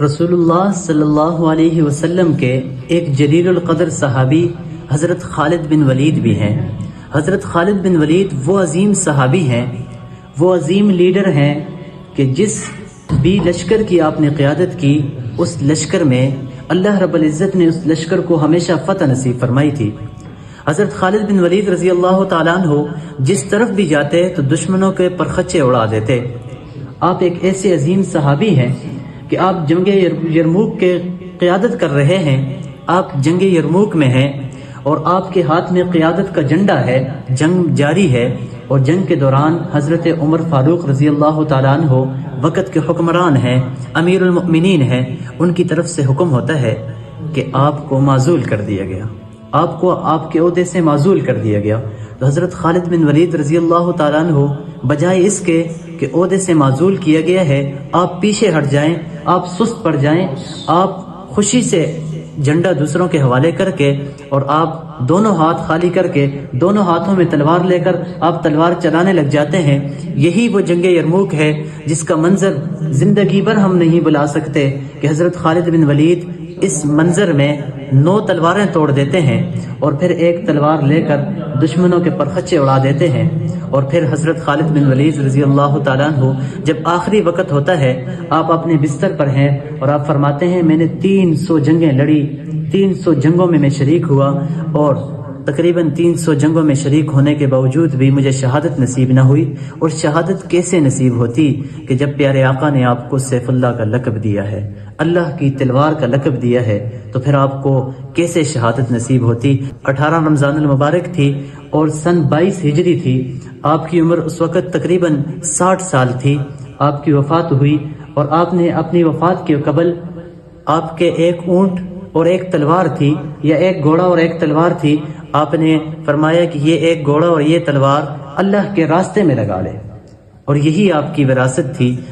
रसूलुल्लाह सल्लल्लाहु अलैहि वसल्लम के एक जलील القدر सहाबी हज़रत खालिद बिन वलीद भी हैं। हज़रत खालिद बिन वलीद वो अजीम सहाबी हैं, वो अजीम लीडर हैं कि जिस भी लश्कर की आपने क़यादत की उस लश्कर में अल्लाह रब्बुल इज़्ज़त ने उस लश्कर को हमेशा फ़तह नसीब फरमाई थी। हज़रत खालिद बिन वलीद रज़ी अल्लाह तआला अन्हु जिस तरफ भी जाते तो दुश्मनों के परखच्चे उड़ा देते। आप एक ऐसे अजीम सहाबी हैं कि आप जंगे यरमूक के क़यादत कर रहे हैं, आप जंगे यरमूक में हैं और आपके हाथ में क़यादत का झंडा है, जंग जारी है और जंग के दौरान हज़रत उमर फारूक रज़ी अल्लाह तआला अन्हु वक़्त के हुक्मरान हैं, अमीरुल मुअमिनीन हैं, उनकी तरफ से हुक्म होता है कि आपको माज़ूल कर दिया गया, आपको आपके ओहदे से माज़ूल कर दिया गया। तो हज़रत खालिद बिन वलीद रज़ी अल्लाह तआला अन्हु बजाय इसके कि ओहदे से माज़ूल किया गया है, आप पीछे हट जाएं, आप सुस्त पड़ जाएं, आप खुशी से झंडा दूसरों के हवाले करके और आप दोनों हाथ खाली करके दोनों हाथों में तलवार लेकर आप तलवार चलाने लग जाते हैं। यही वो जंगे यरमूक है जिसका मंजर जिंदगी भर हम नहीं भुला सकते कि हज़रत खालिद बिन वलीद इस मंजर में 9 तलवारें तोड़ देते हैं और फिर एक तलवार लेकर दुश्मनों के परखच्चे उड़ा देते हैं। और फिर हज़रत खालिद बिन वलीद रज़ी अल्लाह तआला अन्हु जब आखिरी वक़्त होता है, आप अपने बिस्तर पर हैं और आप फरमाते हैं मैंने 300 जंगें लड़ी, 300 जंगों में मैं शरीक हुआ और तकरीबन 300 जंगों में शरीक होने के बावजूद भी मुझे शहादत नसीब न हुई। और शहादत कैसे नसीब होती कि जब प्यारे आका ने आपको सैफुल्लाह का लक़ब दिया है, अल्लाह की तलवार का लक़ब दिया है, तो फिर आपको कैसे शहादत नसीब होती। 18 रमज़ानुल मुबारक थी और सन 22 हिजरी थी। आपकी उम्र उस वक़्त तकरीबन 60 साल थी। आपकी वफ़ात हुई और आपने अपनी वफ़ात के कबल आपके एक ऊँट और एक तलवार थी, या एक घोड़ा और एक तलवार थी। आपने फरमाया कि ये एक घोड़ा और ये तलवार अल्लाह के रास्ते में लगा ले, और यही आपकी विरासत थी।